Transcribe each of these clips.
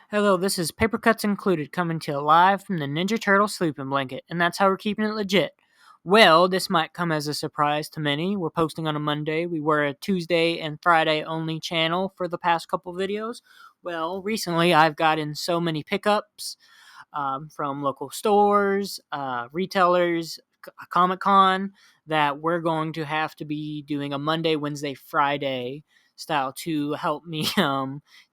Hello, this is Paper Cuts Included coming to you live from the Ninja Turtle sleeping blanket, and that's how we're keeping it legit. Well, this might come as a surprise to many. We're posting on a Monday. We were a Tuesday and Friday only channel for the past couple videos. Well, recently I've gotten so many pickups from local stores, retailers, Comic Con, that we're going to have to be doing a Monday, Wednesday, Friday style to help me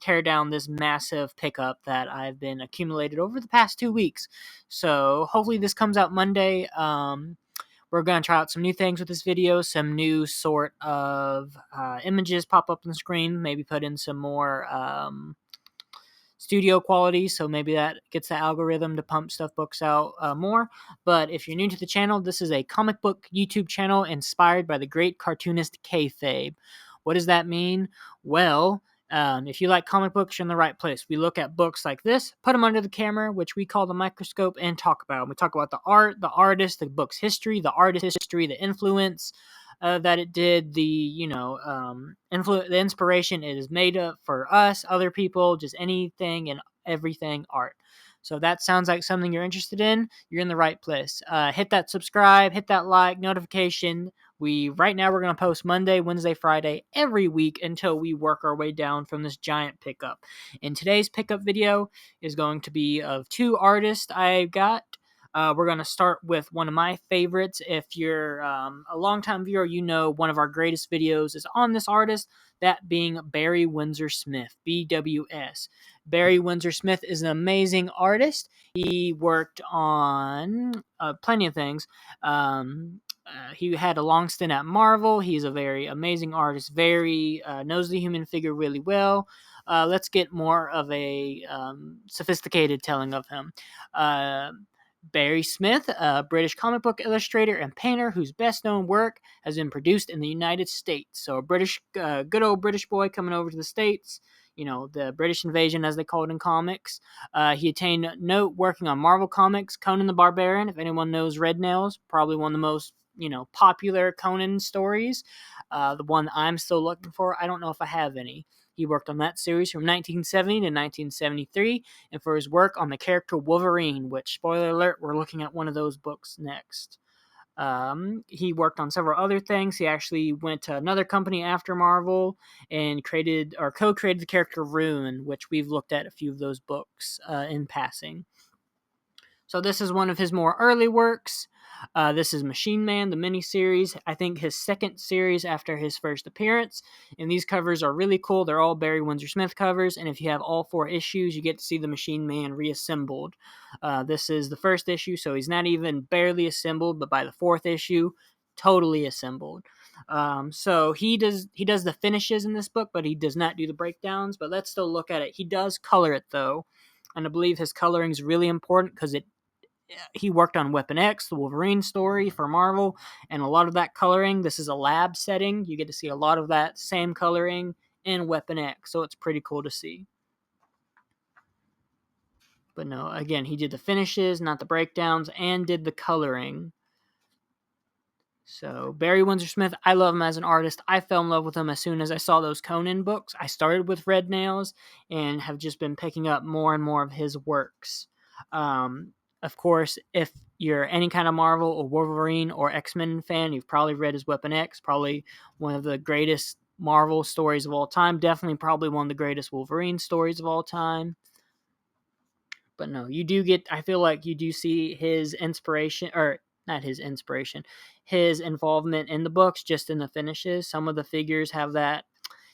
tear down this massive pickup that I've been accumulated over the past 2 weeks. So hopefully this comes out Monday. We're going to try out some new things with this video, some new sort of images pop up on the screen, maybe put in some more studio quality, so maybe that gets the algorithm to pump stuff books out more. But if you're new to the channel, this is a comic book YouTube channel inspired by the great cartoonist Kayfabe. What does that mean? Well, if you like comic books, you're in the right place. We look at books like this, put them under the camera, which we call the microscope, and talk about them. We talk about the art, the artist, the book's history, the artist's history, the influence that it did, the the inspiration it is made of for us, other people, just anything and everything art. So if that sounds like something you're interested in, you're in the right place. Hit that subscribe, hit that like, notification. Right now we're gonna post Monday, Wednesday, Friday every week until we work our way down from this giant pickup. And today's pickup video is going to be of two artists I got. We're going to start with one of my favorites. If you're a longtime viewer, you know one of our greatest videos is on this artist, that being Barry Windsor-Smith, BWS. Barry Windsor-Smith is an amazing artist. He worked on plenty of things. He had a long stint at Marvel. He's a very amazing artist, very knows the human figure really well. Let's get more of a sophisticated telling of him. Barry Smith, a British comic book illustrator and painter whose best known work has been produced in the United States. So, a good old British boy coming over to the States, the British invasion, as they call it in comics. He attained note working on Marvel Comics, Conan the Barbarian. If anyone knows Red Nails, probably one of the most popular Conan stories. The one I'm still looking for. I don't know if I have any. He worked on that series from 1970 to 1973, and for his work on the character Wolverine, which, spoiler alert, we're looking at one of those books next. He worked on several other things. He actually went to another company after Marvel and created or co-created the character Rune, which we've looked at a few of those books in passing. So this is one of his more early works. This is Machine Man, the miniseries. I think his second series after his first appearance. And these covers are really cool. They're all Barry Windsor-Smith covers. And if you have all 4 issues, you get to see the Machine Man reassembled. This is the first issue, so he's not even barely assembled, but by the 4th issue, totally assembled. So he does the finishes in this book, but he does not do the breakdowns. But let's still look at it. He does color it, though. And I believe his coloring is really important because he worked on Weapon X, the Wolverine story for Marvel, and a lot of that coloring. This is a lab setting. You get to see a lot of that same coloring in Weapon X, so it's pretty cool to see. But no, again, he did the finishes, not the breakdowns, and did the coloring. So Barry Windsor-Smith, I love him as an artist. I fell in love with him as soon as I saw those Conan books. I started with Red Nails and have just been picking up more and more of his works. Of course, if you're any kind of Marvel or Wolverine or X-Men fan, you've probably read his Weapon X, probably one of the greatest Marvel stories of all time. Definitely probably one of the greatest Wolverine stories of all time. But no, I feel like you do see his inspiration, or not his inspiration, his involvement in the books, just in the finishes. Some of the figures have that.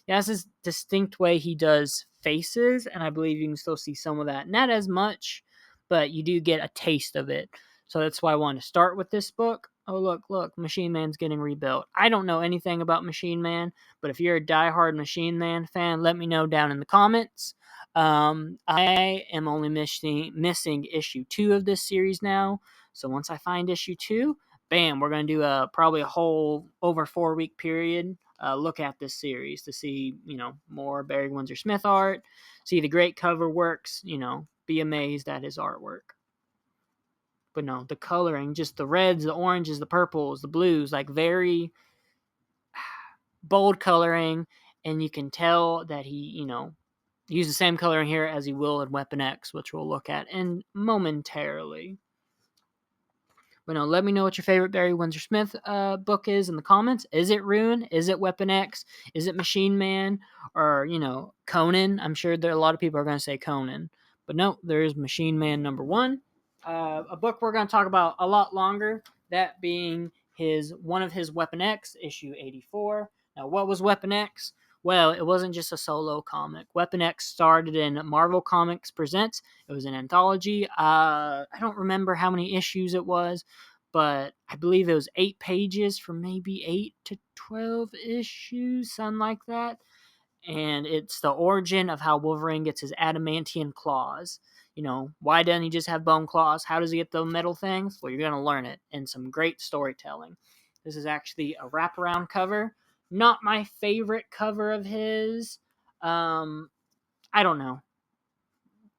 He has this distinct way he does faces, and I believe you can still see some of that. Not as much, but you do get a taste of it. So that's why I wanted to start with this book. Oh, look, Machine Man's getting rebuilt. I don't know anything about Machine Man, but if you're a diehard Machine Man fan, let me know down in the comments. I am only missing issue 2 of this series now. So once I find issue 2, bam, we're going to do probably a whole over 4-week period look at this series to see, more Barry Windsor-Smith art, see the great cover works, be amazed at his artwork. But no, the coloring, just the reds, the oranges, the purples, the blues, like very bold coloring, and you can tell that he, use the same coloring here as he will in Weapon X, which we'll look at in momentarily. But no, let me know what your favorite Barry Windsor-Smith book is in the comments. Is it Rune? Is it Weapon X? Is it Machine Man? Or, Conan? I'm sure there a lot of people are going to say Conan. But no, there's Machine Man #1. A book we're going to talk about a lot longer, that being one of his Weapon X, issue 84. Now, what was Weapon X? Well, it wasn't just a solo comic. Weapon X started in Marvel Comics Presents. It was an anthology. I don't remember how many issues it was, but I believe it was 8 pages for maybe 8 to 12 issues, something like that. And it's the origin of how Wolverine gets his adamantium claws. Why doesn't he just have bone claws? How does he get the metal things? Well, you're going to learn it in some great storytelling. This is actually a wraparound cover. Not my favorite cover of his. I don't know.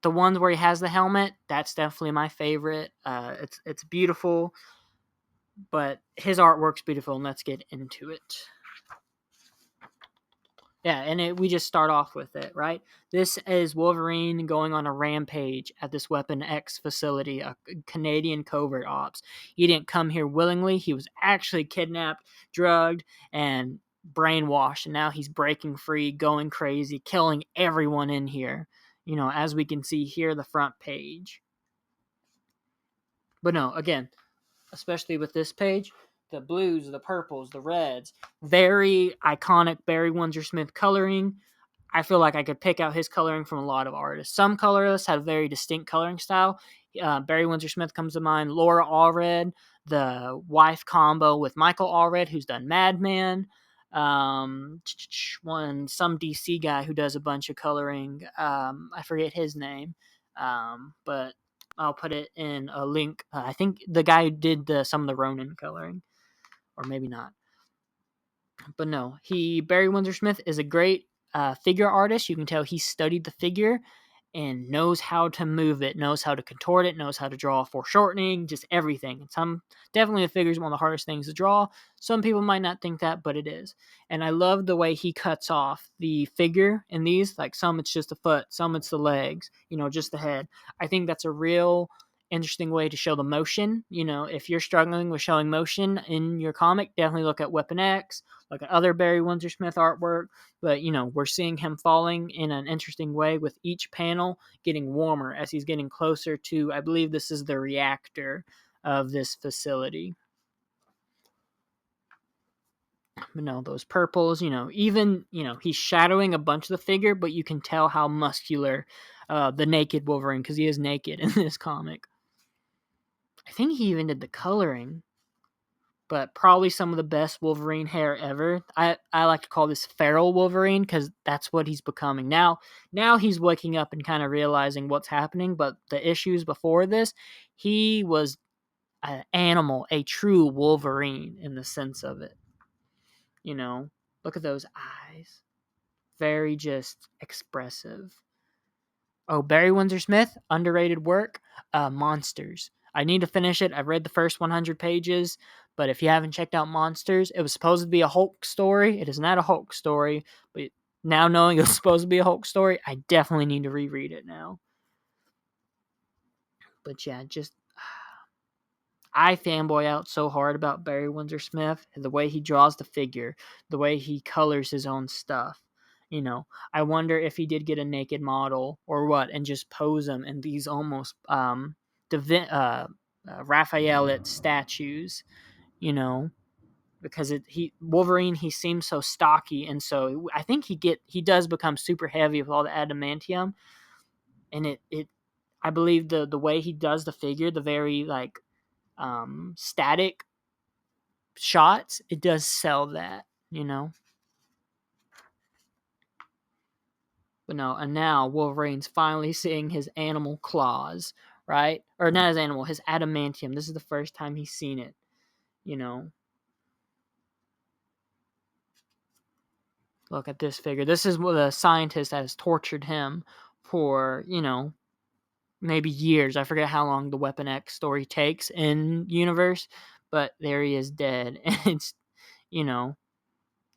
The ones where he has the helmet, that's definitely my favorite. It's beautiful, but his artwork's beautiful, and let's get into it. Yeah, and we just start off with it, right? This is Wolverine going on a rampage at this Weapon X facility, a Canadian covert ops. He didn't come here willingly. He was actually kidnapped, drugged, and brainwashed, and now he's breaking free, going crazy, killing everyone in here. As we can see here, the front page. But no, again, especially with this page, the blues, the purples, the reds, very iconic Barry Windsor-Smith coloring. I feel like I could pick out his coloring from a lot of artists. Some colorists have very distinct coloring style. Barry Windsor-Smith comes to mind. Laura Allred, the wife combo with Michael Allred, who's done Madman. Some DC guy who does a bunch of coloring. I forget his name, but I'll put it in a link. I think the guy who did some of the Ronin coloring, or maybe not. But no, Barry Windsor-Smith is a great figure artist. You can tell he studied the figure and knows how to move it, knows how to contort it, knows how to draw foreshortening, just everything. Definitely the figure is one of the hardest things to draw. Some people might not think that, but it is. And I love the way he cuts off the figure in these. Like some it's just a foot, some it's the legs, just the head. I think that's a real interesting way to show the motion. If you're struggling with showing motion in your comic, definitely look at Weapon X, look at other Barry Windsor-Smith artwork. But, we're seeing him falling in an interesting way with each panel getting warmer as he's getting closer to, I believe this is the reactor of this facility. But no, those purples, even, he's shadowing a bunch of the figure, but you can tell how muscular the naked Wolverine, because he is naked in this comic. I think he even did the coloring, but probably some of the best Wolverine hair ever. I like to call this feral Wolverine because that's what he's becoming. Now he's waking up and kind of realizing what's happening, but the issues before this, he was an animal, a true Wolverine in the sense of it. Look at those eyes. Very just expressive. Oh, Barry Windsor-Smith, underrated work, Monsters. I need to finish it. I've read the first 100 pages, but if you haven't checked out Monsters, it was supposed to be a Hulk story. It is not a Hulk story, but now knowing it was supposed to be a Hulk story, I definitely need to reread it now. But yeah, I fanboy out so hard about Barry Windsor-Smith, the way he draws the figure, the way he colors his own stuff. I wonder if he did get a naked model or what, and just pose him in these almost Raphaelite statues, because Wolverine, he seems so stocky, and so I think he does become super heavy with all the adamantium, and it I believe the way he does the figure, the very static shots, it does sell that. But no, and now Wolverine's finally seeing his animal claws, right? Or not his animal, his adamantium. This is the first time he's seen it, Look at this figure. This is what a scientist that has tortured him for, maybe years. I forget how long the Weapon X story takes in universe, but there he is dead. And it's,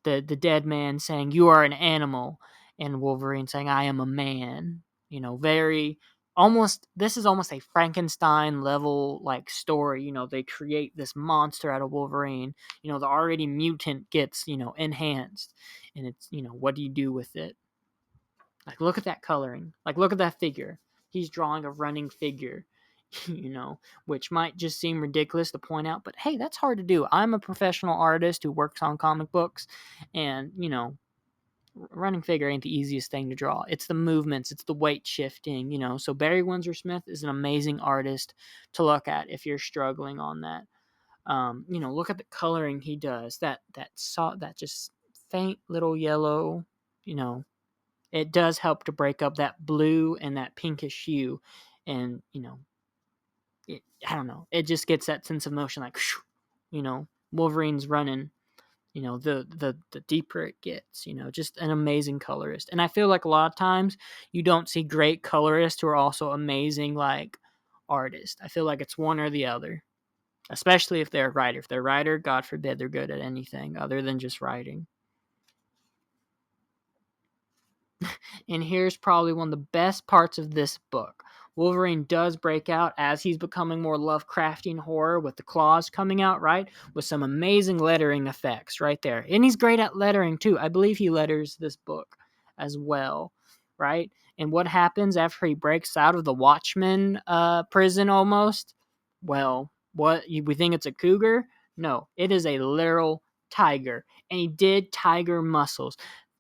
the dead man saying, "You are an animal." and Wolverine saying, "I am a man." Very almost, this is almost a Frankenstein level like story. They create this monster out of Wolverine. The already mutant gets, enhanced, and it's, what do you do with it? Like, look at that coloring. Like, look at that figure. He's drawing a running figure, which might just seem ridiculous to point out, but hey, that's hard to do. I'm a professional artist who works on comic books, and, running figure ain't the easiest thing to draw. It's the movements, it's the weight shifting, So Barry Windsor-Smith is an amazing artist to look at if you're struggling on that. Look at the coloring he does. That just faint little yellow, it does help to break up that blue and that pinkish hue, and I don't know, it just gets that sense of motion, like, Wolverine's running. The deeper it gets, just an amazing colorist. And I feel like a lot of times you don't see great colorists who are also amazing like artists. I feel like it's one or the other, especially if they're a writer. If they're a writer, God forbid they're good at anything other than just writing. And here's probably one of the best parts of this book. Wolverine does break out as he's becoming more Lovecraftian horror, with the claws coming out, right? With some amazing lettering effects right there. And he's great at lettering too. I believe he letters this book as well, right? And what happens after he breaks out of the Watchmen prison almost? Well, we think it's a cougar? No, it is a literal tiger. And he did tiger muscles.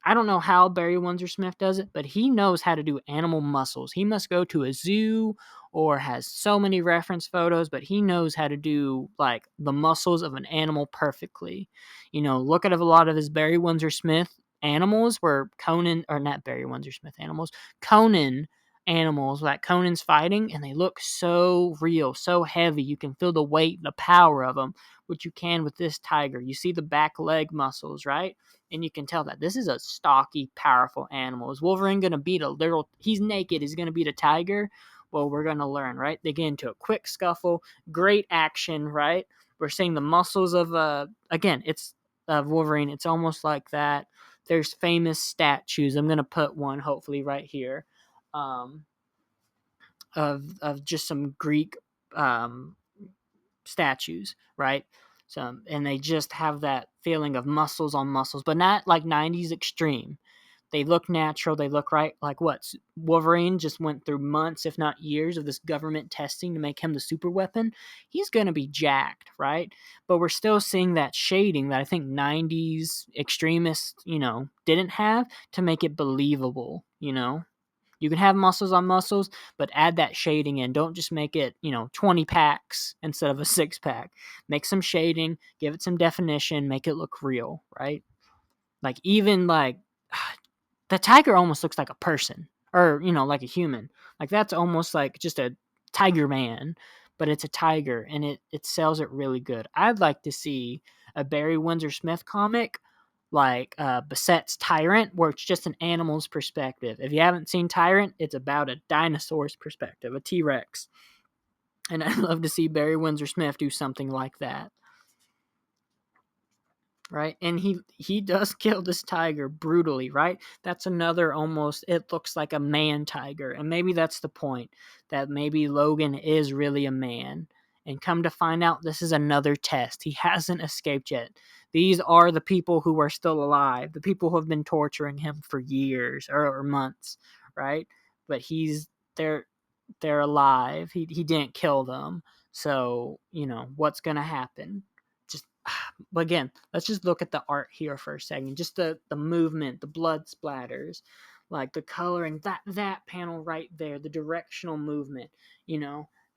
I don't know how Barry Windsor-Smith does it, but he knows how to do animal muscles. He must go to a zoo or has so many reference photos, but he knows how to do like the muscles of an animal perfectly. Look at a lot of his Barry Windsor-Smith animals were Conan, or not Barry Windsor-Smith animals, Conan animals like Conan's fighting, and they look so real, so heavy. You can feel the weight, the power of them, which you can with this tiger. You see the back leg muscles, right? And you can tell that this is a stocky, powerful animal. Is Wolverine going to beat he's naked, he's going to beat a tiger? Well, we're going to learn, right? They get into a quick scuffle, great action, right? We're seeing the muscles of, again, it's Wolverine. It's almost like that. There's famous statues. I'm going to put one, hopefully, right here, of just some Greek statues, right? And they just have that feeling of muscles on muscles, but not like 90s extreme. They look natural. They look right. Like what? Wolverine just went through months, if not years, of this government testing to make him the super weapon. He's going to be jacked, right? But we're still seeing that shading that I think 90s extremists, didn't have, to make it believable, You can have muscles on muscles, but add that shading in. Don't just make it, 20 packs instead of a 6-pack. Make some shading, give it some definition, make it look real, right? Like, even like the tiger almost looks like a person, or, like a human. Like, that's almost like just a tiger man, but it's a tiger, and it sells it really good. I'd like to see a Barry Windsor-Smith comic like Bassett's Tyrant, where it's just an animal's perspective. If you haven't seen Tyrant, it's about a dinosaur's perspective, a T-Rex. And I'd love to see Barry Windsor-Smith do something like that. Right? And he does kill this tiger brutally, right? That's another almost, it looks like a man tiger. And maybe that's the point, that maybe Logan is really a man. And come to find out, this is another test. He hasn't escaped yet. These are the people who are still alive, the people who have been torturing him for years or months, right? But they're alive. He didn't kill them. So, what's going to happen? Just, but again, let's just look at the art here for a second. Just the movement, the blood splatters, like the coloring, that panel right there, the directional movement,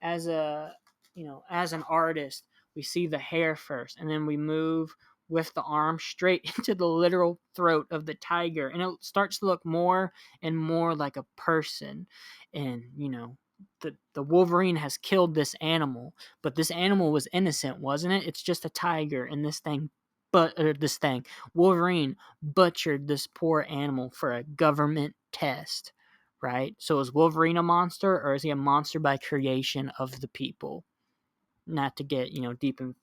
as as an artist, we see the hair first, and then we move with the arm straight into the literal throat of the tiger, and it starts to look more and more like a person. And the Wolverine has killed this animal, but this animal was innocent, wasn't it? It's just a tiger, and Wolverine butchered this poor animal for a government test, right? So is Wolverine a monster, or is he a monster by creation of the people? Not to get deep in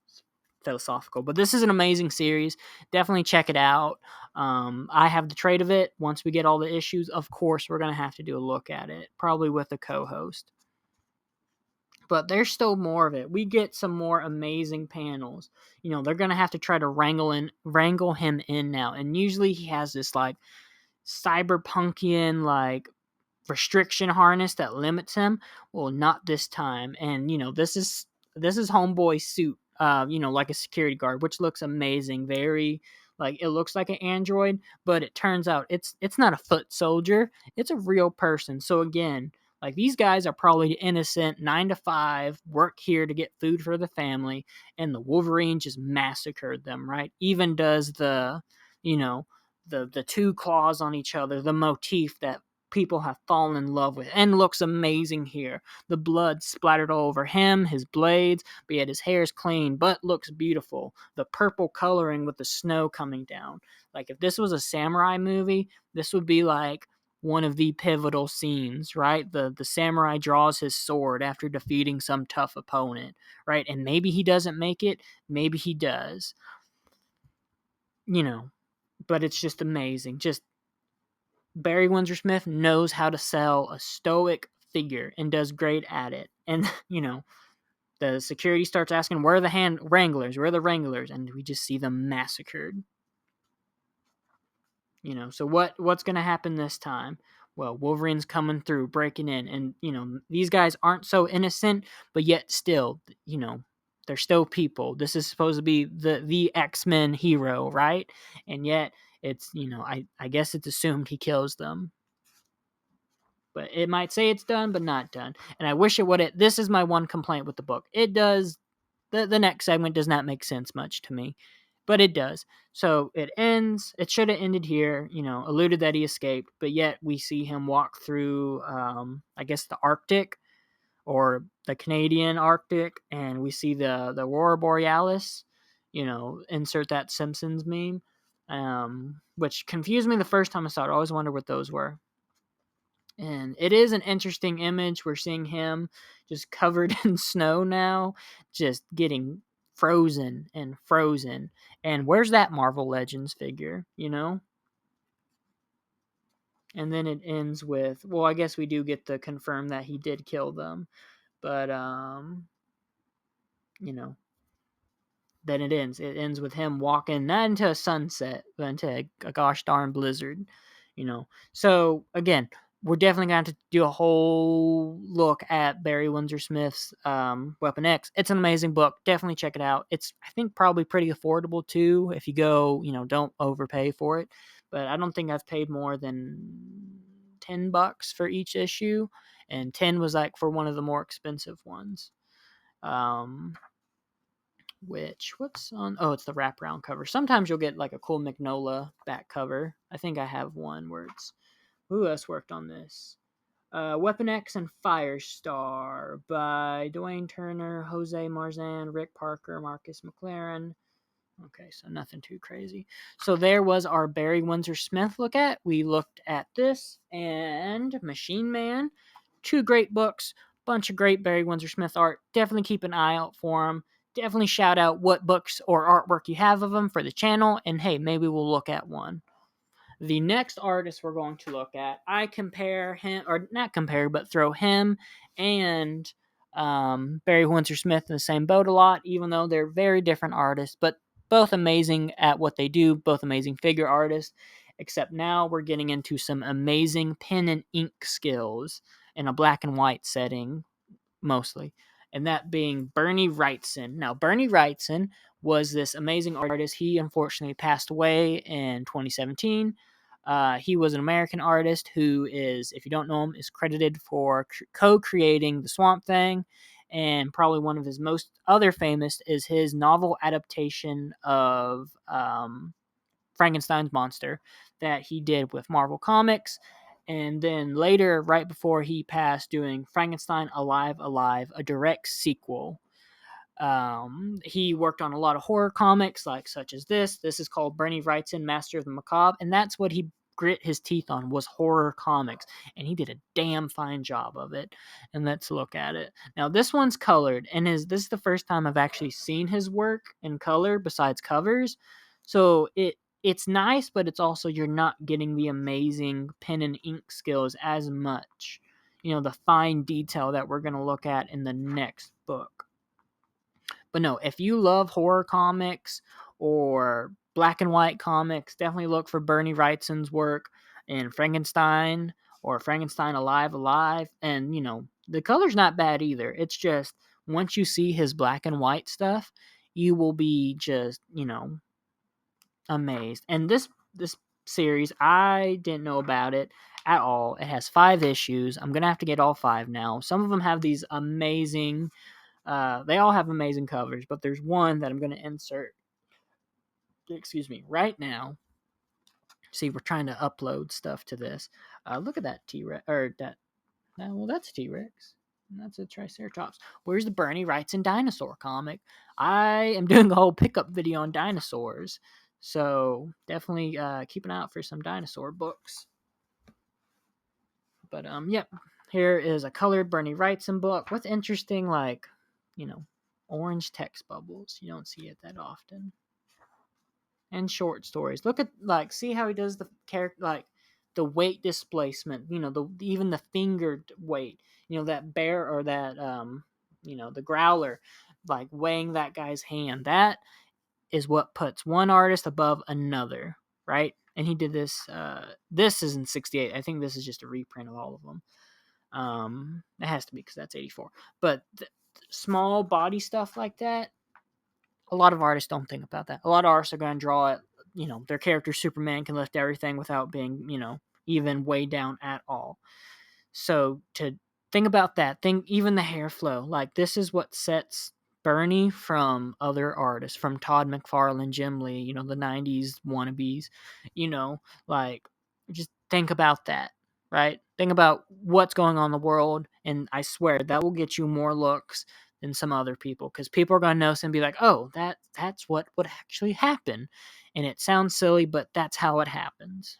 philosophical. But this is an amazing series. Definitely check it out. I have the trade of it. Once we get all the issues, of course, we're going to have to do a look at it, probably with a co-host. But there's still more of it. We get some more amazing panels. They're going to have to try to wrangle him in now. And usually he has this like cyberpunkian like restriction harness that limits him. Well, not this time. And this is Homeboy's suit, like a security guard, which looks amazing. Very like it looks like an android, but it turns out it's not a foot soldier. It's a real person. So again, like these guys are probably innocent, 9 to 5, work here to get food for the family, and the Wolverine just massacred them, right? Even does you know, the two claws on each other, the motif that people have fallen in love with, and looks amazing here. The blood splattered all over him, his blades, but yet his hair is clean, but looks beautiful. The purple coloring with the snow coming down. Like if this was a samurai movie, this would be like one of the pivotal scenes, right? The samurai draws his sword after defeating some tough opponent, right? And maybe he doesn't make it, maybe he does. But it's just amazing. Just Barry Windsor-Smith knows how to sell a stoic figure and does great at it. And, the security starts asking, where are the Wranglers? Where are the Wranglers? And we just see them massacred. So what's going to happen this time? Well, Wolverine's coming through, breaking in. And, these guys aren't so innocent, but yet still, they're still people. This is supposed to be the X-Men hero, right? And yet it's, I guess it's assumed he kills them. But it might say it's done, but not done. And I wish it would. This is my one complaint with the book. It does. The next segment does not make sense much to me, but it does. So it ends. It should have ended here. Alluded that he escaped, but yet we see him walk through, I guess the Arctic or the Canadian Arctic, and we see the Aurora Borealis. Insert that Simpsons meme, which confused me the first time I saw it. I always wondered what those were. And it is an interesting image. We're seeing him just covered in snow now, just getting frozen and frozen. And where's that Marvel Legends figure, And then it ends with, well, I guess we do get to confirm that he did kill them. But, then it ends. It ends with him walking not into a sunset, but into a gosh darn blizzard, So, again, we're definitely going to do a whole look at Barry Windsor-Smith's Weapon X. It's an amazing book. Definitely check it out. It's, I think, probably pretty affordable, too, if you go, don't overpay for it. But I don't think I've paid more than $10 for each issue, and 10 was like for one of the more expensive ones. What's on? Oh, it's the wraparound cover. Sometimes you'll get like a cool Magnolia back cover. I think I have one where it's, who else worked on this? Weapon X and Firestar by Dwayne Turner, Jose Marzan, Rick Parker, Marcus McLaren. Okay, so nothing too crazy. So there was our Barry Windsor-Smith look at. We looked at this and Machine Man. 2 great books, bunch of great Barry Windsor-Smith art. Definitely keep an eye out for them. Definitely shout out what books or artwork you have of them for the channel, and hey, maybe we'll look at one. The next artist we're going to look at, I compare him, or not compare, but throw him and Barry Windsor-Smith in the same boat a lot, even though they're very different artists, but both amazing at what they do, both amazing figure artists, except now we're getting into some amazing pen and ink skills in a black and white setting, mostly, and that being Bernie Wrightson. Now, Bernie Wrightson was this amazing artist. He unfortunately passed away in 2017. He was an American artist who is, if you don't know him, is credited for co-creating The Swamp Thing, and probably one of his most other famous is his novel adaptation of Frankenstein's monster that he did with Marvel Comics. And then later, right before he passed, doing Frankenstein Alive, Alive, a direct sequel. He worked on a lot of horror comics, like such as this. This is called Bernie Wrightson, Master of the Macabre, and that's what he grit his teeth on was horror comics, and he did a damn fine job of it. And let's look at it. Now this one's colored, and this is the first time I've actually seen his work in color besides covers. So it's nice, but it's also, you're not getting the amazing pen and ink skills as much. The fine detail that we're going to look at in the next book. But no, if you love horror comics or black and white comics, definitely look for Bernie Wrightson's work in Frankenstein or Frankenstein Alive Alive. And, the color's not bad either. It's just, once you see his black and white stuff, you will be just, amazed. And this series, I didn't know about it at all. It has 5 issues. I'm going to have to get all 5 now. Some of them have these amazing they all have amazing covers, but there's one that I'm going to insert, right now. See, we're trying to upload stuff to this. Look at that T-Rex, or that, well, that's a T-Rex. And that's a Triceratops. Where's the Bernie Wrightson dinosaur comic? I am doing a whole pickup video on dinosaurs, so definitely keep an eye out for some dinosaur books. But yep, here is a colored Bernie Wrightson book with interesting, orange text bubbles. You don't see it that often. And short stories. Look at, see how he does the character, the weight displacement. Even the fingered weight. That bear, or that the growler, weighing that guy's hand. That is what puts one artist above another, right? And he did this. This is in '68. I think this is just a reprint of all of them. It has to be, because that's '84. But small body stuff like that, a lot of artists don't think about that. A lot of artists are going to draw it, their character Superman can lift everything without being, even way down at all. So to think about that, even the hair flow, this is what sets Bernie from other artists, from Todd McFarlane, Jim Lee, the 90s wannabes, just think about that, right? Think about what's going on in the world, and I swear that will get you more looks than some other people, because people are going to notice and be like, oh, that's what would actually happen. And it sounds silly, but that's how it happens.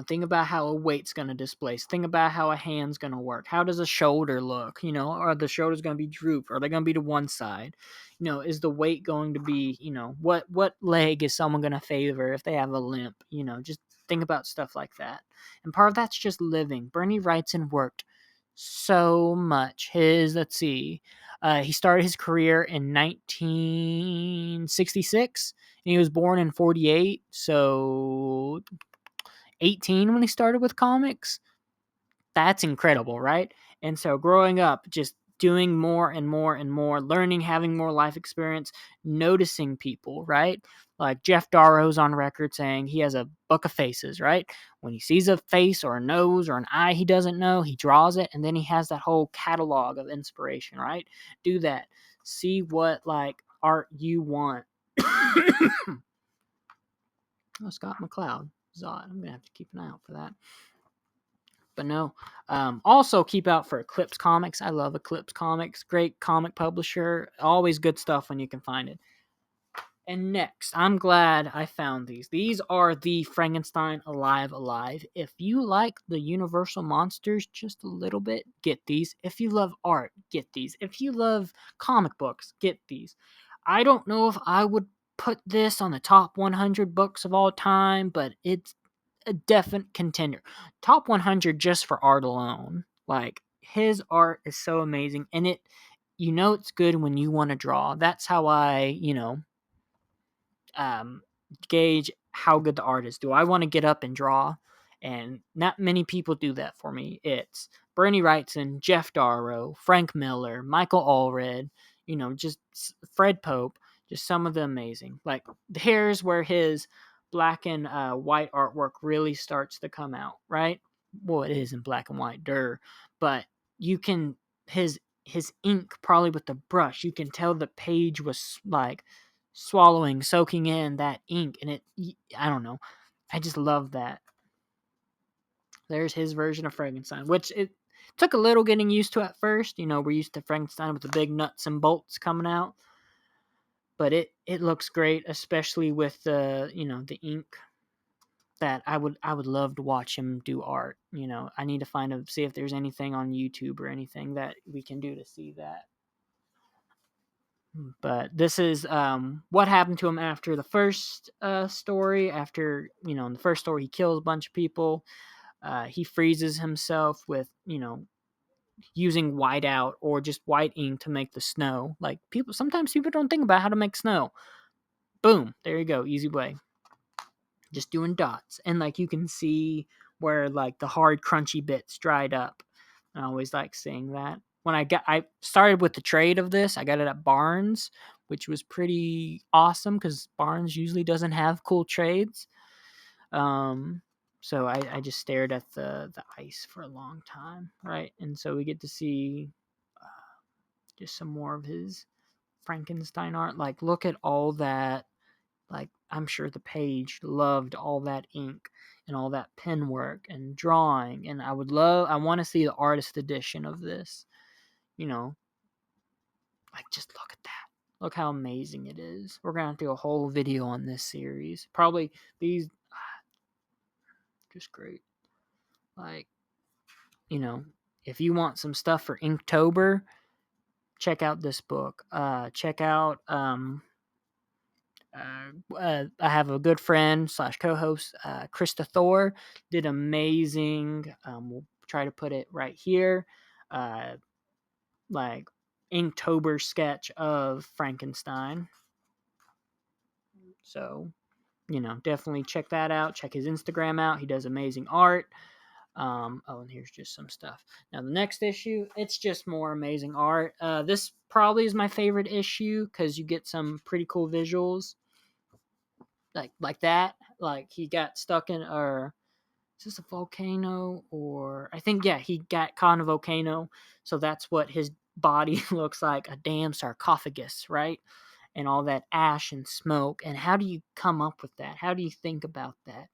Think about how a weight's going to displace. Think about how a hand's going to work. How does a shoulder look? Are the shoulders going to be drooped? Are they going to be to one side? Is the weight going to be, what leg is someone going to favor if they have a limp? Just think about stuff like that. And part of that's just living. Bernie Wrightson worked so much. Let's see. He started his career in 1966, and he was born in 48. So 18 when he started with comics. That's incredible, right? And so growing up, just doing more and more and more, learning, having more life experience, noticing people, right? Like Jeff Darrow's on record saying he has a book of faces, right? When he sees a face or a nose or an eye he doesn't know, he draws it, and then he has that whole catalog of inspiration, right? Do that. See what art you want. Oh, Scott McCloud. Zod. I'm gonna have to keep an eye out for that. But no, also keep out for Eclipse Comics. I love Eclipse Comics. Great comic publisher. Always good stuff when you can find it. And next, I'm glad I found these. These are the Frankenstein Alive Alive. If you like the Universal monsters just a little bit, get these. If you love art, get these. If you love comic books, get these. I don't know if I would put this on the top 100 books of all time, but it's a definite contender. Top 100 just for art alone. His art is so amazing, and it's good when you want to draw. That's how I, gauge how good the art is. Do I want to get up and draw? And not many people do that for me. It's Bernie Wrightson, Jeff Darrow, Frank Miller, Michael Allred, just Fred Pope, just some of the amazing. Here's where his black and white artwork really starts to come out, right? Well, it is in black and white, but you can, his ink, probably with the brush, you can tell the page was soaking in that ink, and I don't know, I just love that. There's his version of Frankenstein, which it took a little getting used to at first. We're used to Frankenstein with the big nuts and bolts coming out, but it looks great, especially with the the ink. that I would love to watch him do art. You know, I need to see if there's anything on YouTube or anything that we can do to see that. But this is what happened to him after the first story. After, you know, in the first story, he kills a bunch of people. He freezes himself with, you know, using whiteout or just white ink to make the snow. Like, sometimes people don't think about how to make snow. Boom, there you go, easy way. Just doing dots, and like you can see where like the hard crunchy bits dried up. I always like seeing that. When I started with the trade of this, I got it at Barnes, which was pretty awesome because Barnes usually doesn't have cool trades. So I just stared at the ice for a long time, right? And so we get to see just some more of his Frankenstein art. Like, look at all that. Like, I'm sure the page loved all that ink and all that pen work and drawing. And I want to see the artist edition of this. You know, like, just look at that. Look how amazing it is. We're going to have to do a whole video on this series. Probably these, just great. Like, you know, if you want some stuff for Inktober, check out this book. Check out, I have a good friend / co-host, Krista Thor, did amazing. We'll try to put it right here. Like, Inktober sketch of Frankenstein. So, you know, definitely check that out. Check his Instagram out. He does amazing art. And here's just some stuff. Now, the next issue, it's just more amazing art. This probably is my favorite issue because you get some pretty cool visuals. Like that. Like, he got stuck in, or is this a volcano? Or I think, yeah, he got caught in a volcano. So that's what his body looks like, a damn sarcophagus, right? And all that ash and smoke. And how do you come up with that? How do you think about that?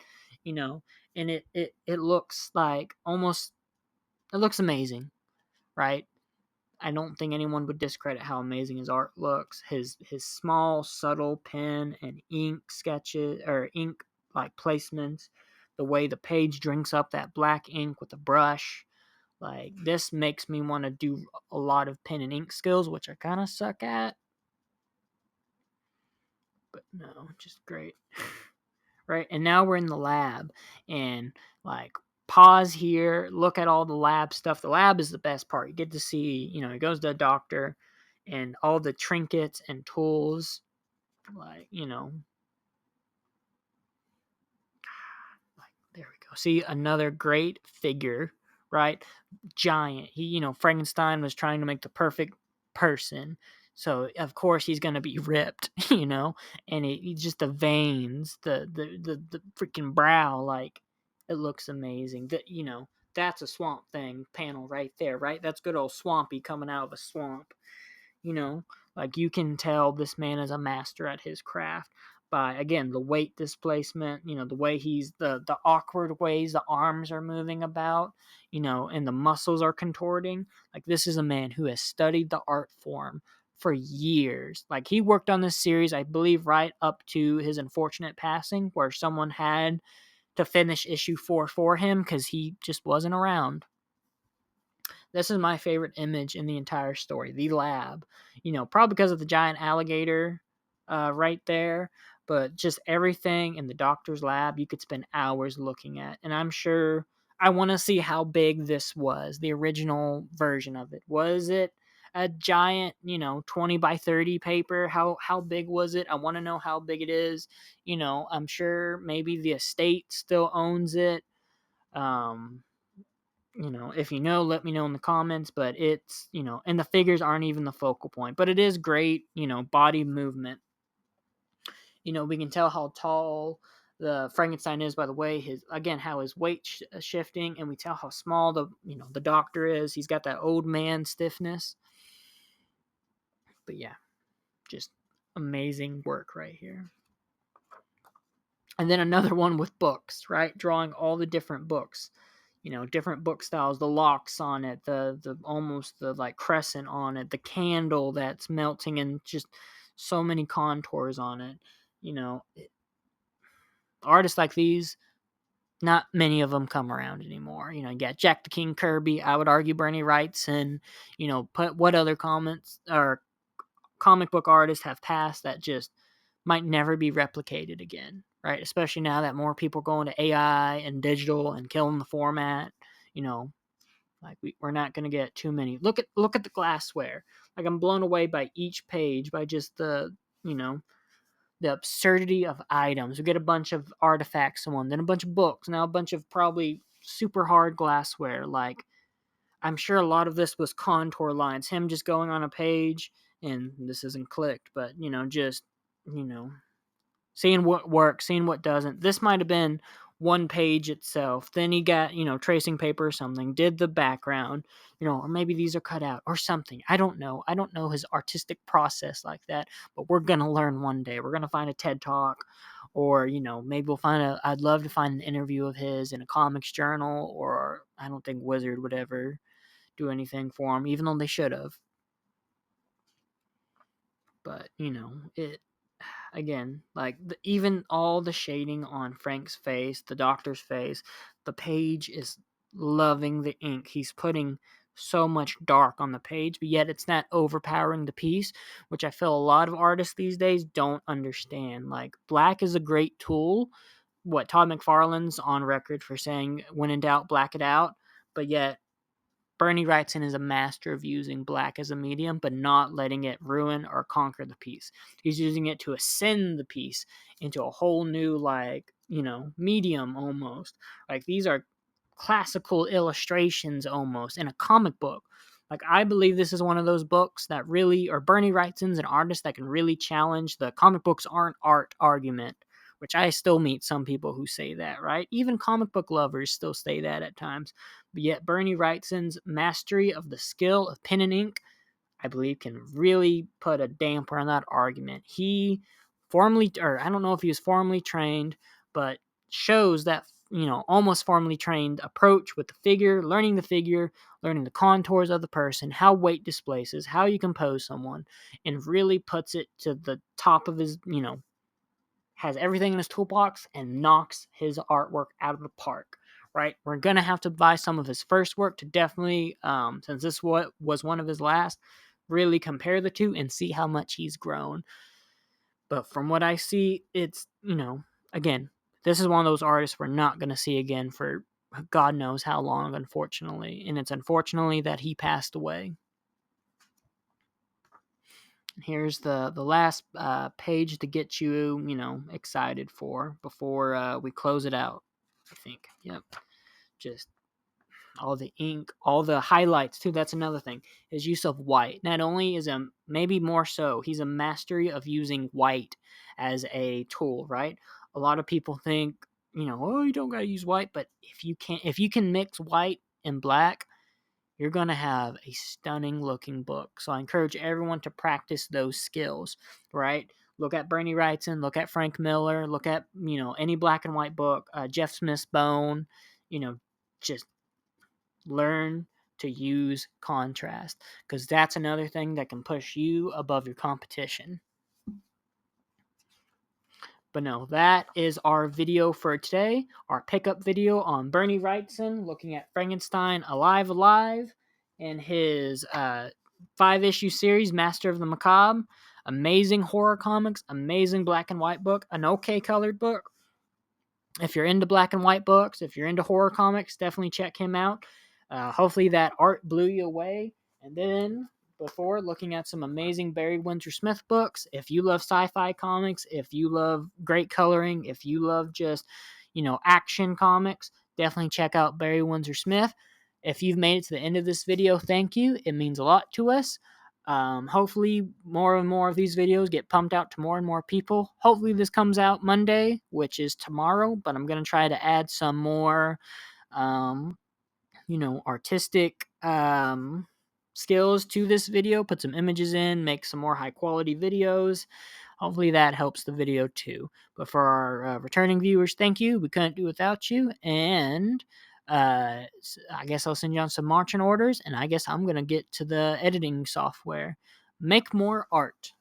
You know, and it looks like almost, it looks amazing, right? I don't think anyone would discredit how amazing his art looks. His small, subtle pen and ink sketches, or ink like placements, the way the page drinks up that black ink with a brush. Like, this makes me want to do a lot of pen and ink skills, which I kind of suck at. But no, just great. Right? And now we're in the lab, and like, pause here, look at all the lab stuff. The lab is the best part. You get to see, you know, he goes to a doctor and all the trinkets and tools, like, you know, like, there we go. See, another great figure, right? Giant. He, you know, Frankenstein was trying to make the perfect person. So of course he's gonna be ripped, you know, and just the veins, the freaking brow, like, it looks amazing. That, you know, that's a Swamp Thing panel right there, right? That's good old Swampy coming out of a swamp. You know, like, you can tell this man is a master at his craft by, again, the weight displacement, you know, the way he's the awkward ways the arms are moving about, you know, and the muscles are contorting. Like, this is a man who has studied the art form for years. Like, he worked on this series, I believe, right up to his unfortunate passing, where someone had to finish issue 4 for him because he just wasn't around. This is my favorite image in the entire story, the lab. You know, probably because of the giant alligator right there, but just everything in the doctor's lab you could spend hours looking at. And I'm sure I want to see how big this was, the original version of it. Was it a giant, you know, 20 by 30 paper? How big was it? I want to know how big it is. You know, I'm sure maybe the estate still owns it. You know, if you know, let me know in the comments. But it's, you know, and the figures aren't even the focal point, but it is great, you know, body movement. You know, we can tell how tall the Frankenstein is by the way how his weight shifting, and we tell how small the doctor is. He's got that old man stiffness. But yeah, just amazing work right here. And then another one with books, right? Drawing all the different books, you know, different book styles, the locks on it, the almost the like crescent on it, the candle that's melting, and just so many contours on it. You know, artists like these, not many of them come around anymore. You got Jack the King Kirby. I would argue Bernie Wrightson. Put what other comments or comic book artists have passed that just might never be replicated again, right? Especially now that more people are going to AI and digital and killing the format. Like we're not going to get too many. Look at the glassware. Like I'm blown away by each page by just the absurdity of items. We get a bunch of artifacts in one, then a bunch of books, now a bunch of probably super hard glassware. Like I'm sure a lot of this was contour lines, him just going on a page, and this isn't clicked, but just you know, seeing what works, seeing what doesn't. This might have been one page itself. Then he got, tracing paper or something, did the background, or maybe these are cut out or something. I don't know. I don't know his artistic process like that, but we're going to learn one day. We're going to find a TED Talk, or, maybe we'll I'd love to find an interview of his in a comics journal, or I don't think Wizard would ever do anything for him, even though they should have. But, it again, like even all the shading on Frank's face, the doctor's face, the page is loving the ink. He's putting so much dark on the page, but yet it's not overpowering the piece, which I feel a lot of artists these days don't understand. Like black is a great tool. What Todd McFarlane's on record for saying, when in doubt, black it out. But yet Bernie Wrightson is a master of using black as a medium, but not letting it ruin or conquer the piece. He's using it to ascend the piece into a whole new, medium almost. Like these are classical illustrations almost in a comic book. Like I believe this is one of those books that really, or Bernie Wrightson's an artist that can really challenge the comic books aren't art argument, which I still meet some people who say that, right? Even comic book lovers still say that at times. But yet Bernie Wrightson's mastery of the skill of pen and ink, I believe, can really put a damper on that argument. He formally, or I don't know if he was formally trained, but shows that, almost formally trained approach with the figure, learning the contours of the person, how weight displaces, how you compose someone, and really puts it to the top of his, has everything in his toolbox and knocks his artwork out of the park. Right, we're gonna have to buy some of his first work to definitely, since this was one of his last, really compare the two and see how much he's grown. But from what I see, it's again, this is one of those artists we're not gonna see again for God knows how long, unfortunately, and it's unfortunately that he passed away. Here's the last page to get you excited for before we close it out. I think. Yep. Just all the ink, all the highlights too. That's another thing. His use of white. Not only is maybe more so, he's a mastery of using white as a tool. Right. A lot of people think oh, you don't gotta use white, but if you can mix white and black, you're going to have a stunning looking book. So I encourage everyone to practice those skills, right? Look at Bernie Wrightson, look at Frank Miller, look at, any black and white book, Jeff Smith's Bone, just learn to use contrast, because that's another thing that can push you above your competition. But no, that is our video for today. Our pickup video on Bernie Wrightson, looking at Frankenstein Alive, and his 5-issue series, Master of the Macabre. Amazing horror comics, amazing black and white book, an okay colored book. If you're into black and white books, if you're into horror comics, definitely check him out. Hopefully that art blew you away. And then before looking at some amazing Barry Windsor-Smith books, if you love sci-fi comics, if you love great coloring, if you love just, action comics, definitely check out Barry Windsor-Smith. If you've made it to the end of this video, thank you. It means a lot to us. Hopefully more and more of these videos get pumped out to more and more people. Hopefully this comes out Monday, which is tomorrow, but I'm going to try to add some more, artistic skills to this video, put some images in, make some more high quality videos. Hopefully that helps the video too. But for our returning viewers, thank you. We couldn't do without you. And I guess I'll send you on some marching orders, and I guess I'm going to get to the editing software. Make more art.